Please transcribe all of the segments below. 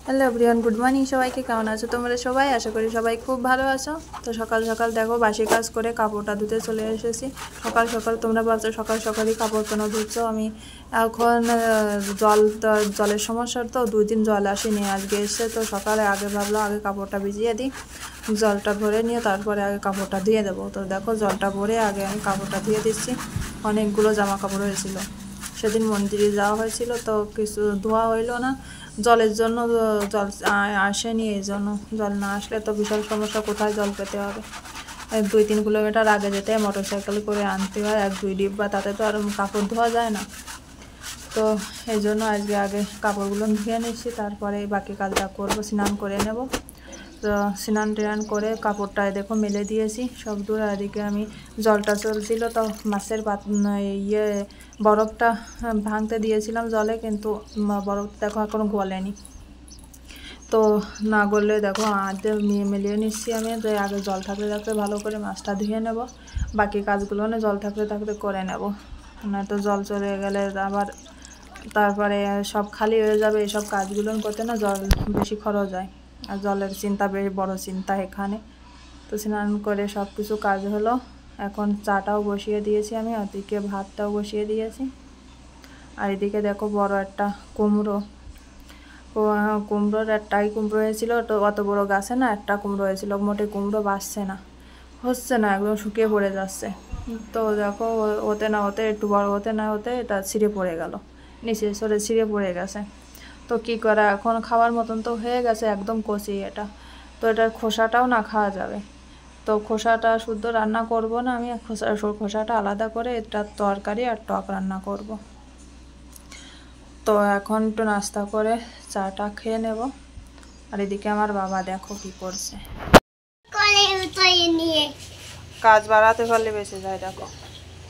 Hello everyone, good morning. সবাইকে কেমন আছো তোমরা সবাই? আশা করি সবাই খুব ভালো আছো। তো সকাল সকাল দেখো বাসি কাজ করে কাপড়টা ধুতে চলে এসেছি। সকাল সকাল তোমরা ভাবছো সকাল সকালই কাপড় কেন ধুচ্ছো। আমি এখন জলের সমস্যার তো 2 দিন জল আসেনি, আজকে এসছে। তো সকালে আগে ভাবলাম আগে কাপড়টা ভিজিয়ে দিই, জলটা ভরে নিয়ে তারপরে আগে কাপড়টা ধুয়ে দেবো। তো দেখো জলটা ভরে আগে আমি কাপড়টা ধুয়ে দিচ্ছি। অনেকগুলো জামা কাপড় হয়েছিল, সেদিন মন্দিরে যাওয়া হয়েছিল তো কিছু ধোয়া হইলো না জলের জন্য। জল আসেনি, এই জন্য জল না আসলে তো বিশাল সমস্যা, কোথায় জল পেতে হবে। 2-3 কিলোমিটার আগে যেতে মোটর সাইকেল করে আনতে হয় 1-2 ডিব্বা, তাতে তো আর কাপড় ধোয়া যায় না। তো এই জন্য আজকে আগে কাপড়গুলো ধুয়ে নিচ্ছি, তারপরে বাকি কাজটা করবো, স্নান করে নেব। তো স্নান টান করে কাপড়টায় দেখো মেলে দিয়েছি সব দূর। এদিকে আমি জলটা চলছিল তো মাছের বরফটা ভাঙতে দিয়েছিলাম জলে, কিন্তু বরফ দেখো এখনো গলেনি। তো না গললে দেখো আধে মিলিয়ে নিচ্ছি আমি। তো আগে জল থাকতে থাকতে ভালো করে মাছটা ধুয়ে নেব, বাকি কাজগুলো না জল থাকতে থাকতে করে নেব। নয়তো জল চলে গেলে আবার তারপরে সব খালি হয়ে যাবে। এসব কাজগুলো করতে না জল বেশি খরচ হয়, আর জলের চিন্তা বেশ বড় চিন্তা এখানে। তো স্নান করে সব কিছু কাজ হলো, এখন চাটাও বসিয়ে দিয়েছি আমি, ওদিকে ভাতটাও বসিয়ে দিয়েছি। আর এদিকে দেখো বড় একটা কুমড়ো, কুমড়োর একটাই কুমড়ো হয়েছিল, তো অত বড় গাছে না একটা কুমড়ো হয়েছিল, মোটে কুমড়ো বাড়ছে না, হচ্ছে না, একদম শুকিয়ে পড়ে যাচ্ছে। তো দেখো হতে না হতে, একটু বড় হতে না হতে এটা ছিঁড়ে পড়ে গেল, নিচে সরে ছিঁড়ে পড়ে গেছে। তো কি করা, এখন খাওয়ার মতন তো হয়ে গেছে, একদম কচি এটা। তো এটার খোসাটাও না খাওয়া যাবে, তো খোসাটা শুদ্ধ রান্না করব না আমি, খোসাটা আলাদা করে এটার তরকারি আর টক রান্না করব। তো এখন একটু নাস্তা করে চাটা খেয়ে নেব। আর এদিকে আমার বাবা দেখো কি করছে, কাজ বাড়াতে পারলে বেঁচে যায়। দেখো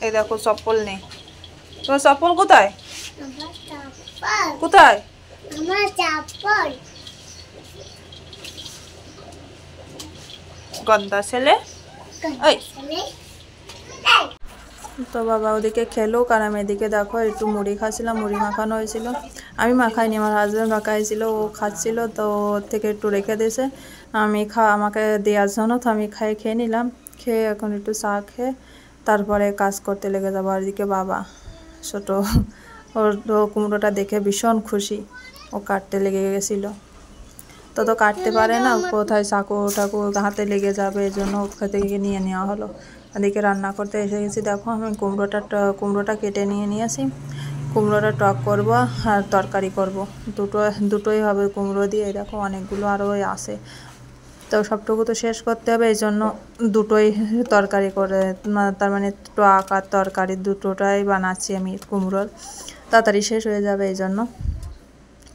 এই দেখো চপ্পল নেই, তোমার চপ্পল কোথায়? কোথায় গন্দা ছেলে। তো বাবা ওদিকে খেলো, আর আমি এদিকে দেখো একটু মুড়ি খাচ্ছিলাম, মুড়ি মাখানো হয়েছিল। আমি মাখাইনি, আমার হাজব্যান্ড মাখাইছিল, ও খাচ্ছিল, তো ওর থেকে একটু রেখে দিয়েছে আমাকে দেওয়ার জন্য। তো আমি খেয়ে নিলাম, খেয়ে এখন একটু চা খেয়ে তারপরে কাজ করতে লেগে যাবো। আর এদিকে বাবা ছোটো, ওর কুমড়োটা দেখে ভীষণ খুশি, ও কাটতে লেগে গেছিলো। তো কাটতে পারে না, কোথায় চাকু টাকু হাতে লেগে যাবে, এই জন্য ওর থেকে নিয়ে নেওয়া হলো। এদিকে রান্না করতে এসে গেছি, দেখো আমি কুমড়োটা কেটে নিয়ে নিয়েছি। কুমড়োটা টক করব আর তরকারি করব, দুটোই হবে কুমড়ো দিয়ে। দেখো অনেকগুলো আরও আছে, তো সবটুকু তো শেষ করতে হবে, এই জন্য দুটোই তরকারি করে, তার মানে টক আর তরকারি দুটোটাই বানাচ্ছি আমি। কুমড়োর তাড়াতাড়ি শেষ হয়ে যাবে এই জন্য।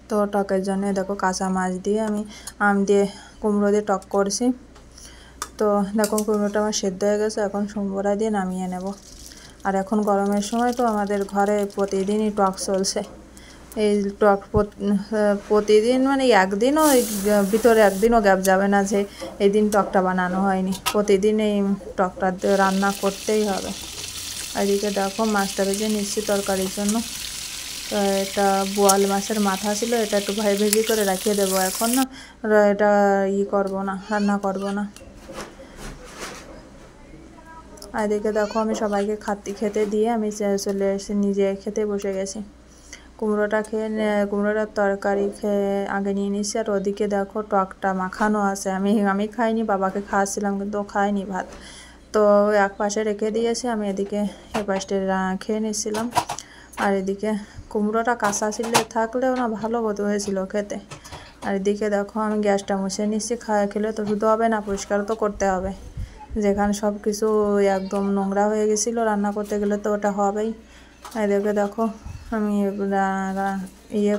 তো টকের জন্য দেখো কাঁচা মাছ দিয়ে আমি আম দিয়ে কুমড়ো দিয়ে টক করছি। তো দেখো কুমড়োটা আমার সেদ্ধ হয়ে গেছে, এখন সম্বরা দিয়ে নামিয়ে নেব। আর এখন গরমের সময় তো আমাদের ঘরে প্রতিদিনই টক চলছে। এই টক প্রতিদিন মানে একদিনও ভিতরে একদিনও গ্যাপ যাবে না যে এই দিন টকটা বানানো হয়নি, প্রতিদিন এই টকটা রান্না করতেই হবে। আর এদিকে দেখো মাছটা ভেজে নিচ্ছি তরকারির জন্য। তো এটা বোয়াল মাছের মাথা ছিল, এটা একটু ভেজি করে রাখিয়ে দেবো, এখন না এটা করব না, রান্না করব না। আর এদিকে দেখো আমি সবাইকে খেতে দিয়ে আমি চলে এসে নিজে খেতে বসে গেছি। কুমড়োটার তরকারি খেয়ে আগে নিয়ে নিচ্ছি। আর ওদিকে দেখো টকটা মাখানো আছে, আমি খাইনি, বাবাকে খাওয়াচ্ছিলাম, কিন্তু ও খায়নি ভাত, তো এক পাশে রেখে দিয়েছি, আমি এদিকে এ পাশে খেয়ে নিচ্ছিলাম। আর এদিকে কুমড়োটা কাঁচা থাকলেও না ভালো বোধ হয়েছিল খেতে। আর এদিকে দেখো আমি গ্যাসটা মুছে নিচ্ছি, খেলে তো শুধু হবে না, পরিষ্কারও তো করতে হবে, যেখানে সব কিছু একদম নোংরা হয়ে গেছিলো, রান্না করতে গেলে তো ওটা হবেই। এদিকে দেখো আমি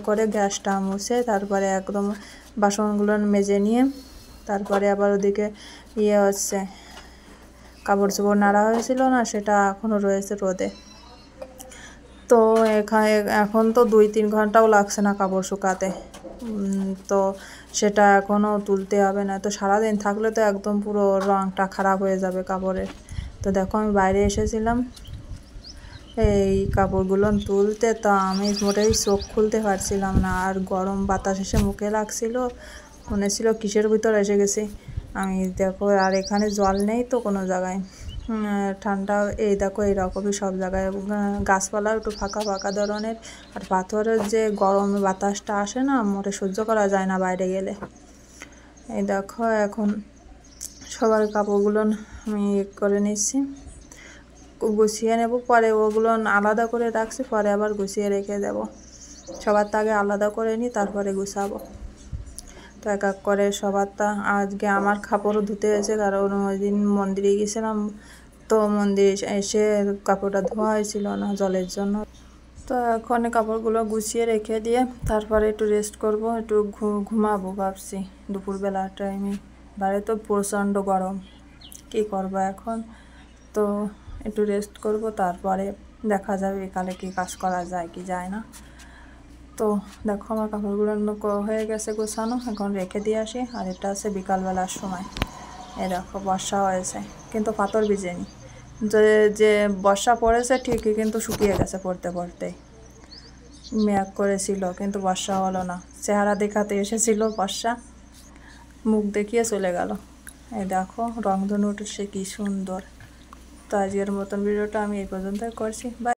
করে গ্যাসটা মুছে তারপরে একদম বাসনগুলো মেজে নিয়ে তারপরে আবার ওদিকে হচ্ছে কাপড় চোপড় নাড়া হয়েছিল না, সেটা এখনও রয়েছে রোদে। তো এখন তো 2-3 ঘন্টাও লাগছে না কাপড় শুকাতে, তো সেটা এখনও তুলতে হবে না, তো সারাদিন থাকলে তো একদম পুরো রঙটা খারাপ হয়ে যাবে কাপড়ের। তো দেখো আমি বাইরে এসেছিলাম, এই কাপড়গুলো তুলতে, তো আমি মোটেই চোখ খুলতে পারছিলাম না। আর গরম বাতাস এসে মুখে লাগছিল, মনে ছিল কিসের ভিতর এসে গেছি আমি। দেখো, আর এখানে জল নেই তো কোনো জায়গায়, ঠান্ডা এই দেখো এইরকমই সব জায়গায়। গাছপালা একটু ফাঁকা ফাঁকা ধরনের, আর পাথরের যে গরম বাতাসটা আসে না, মোটে সহ্য করা যায় না বাইরে গেলে। এই দেখো এখন সবার কাপড়গুলো আমি করে নিচ্ছি, গুছিয়ে নেব, পরে ওগুলো আলাদা করে রাখছি, পরে আবার গুছিয়ে রেখে দেব। সবার তো আগে আলাদা করে নিই, তারপরে গুছাবো। তো এক এক করে সবারটা আজকে আমার কাপড়ও ধুতে হয়েছে, কারণ ওই দিন মন্দিরে গেছিলাম, তো মন্দিরে এসে কাপড়টা ধোয়া হয়েছিল না জলের জন্য। তো এখন কাপড়গুলো গুছিয়ে রেখে দিয়ে তারপরে একটু রেস্ট করব, একটু ঘুমাবো ভাবছি দুপুরবেলা টাইমে। বাইরে তো প্রচণ্ড গরম, কী করবো এখন। তো একটু রেস্ট করব, তারপরে দেখা যাবে বিকালে কী কাজ করা যায় কি যায় না। তো দেখো আমার কাপড়গুলো হয়ে গেছে গোছানো, এখন রেখে দিয়ে আসি। আর এটা আছে বিকালবেলার সময়। এই দেখো বর্ষা হয়েছে, কিন্তু পাথর ভিজেনি। যে বর্ষা পড়েছে ঠিকই, কিন্তু শুকিয়ে গেছে পড়তে পড়তে। মেঘ করেছিল কিন্তু বর্ষা হলো না। চেহারা দেখাতে এসেছিল বর্ষা, মুখ দেখিয়ে চলে গেল। এই দেখো রংধনু উঠেছে কি সুন্দর। তো আজকের মতন ভিডিওটা আমি এই পর্যন্তই করছি। বাই।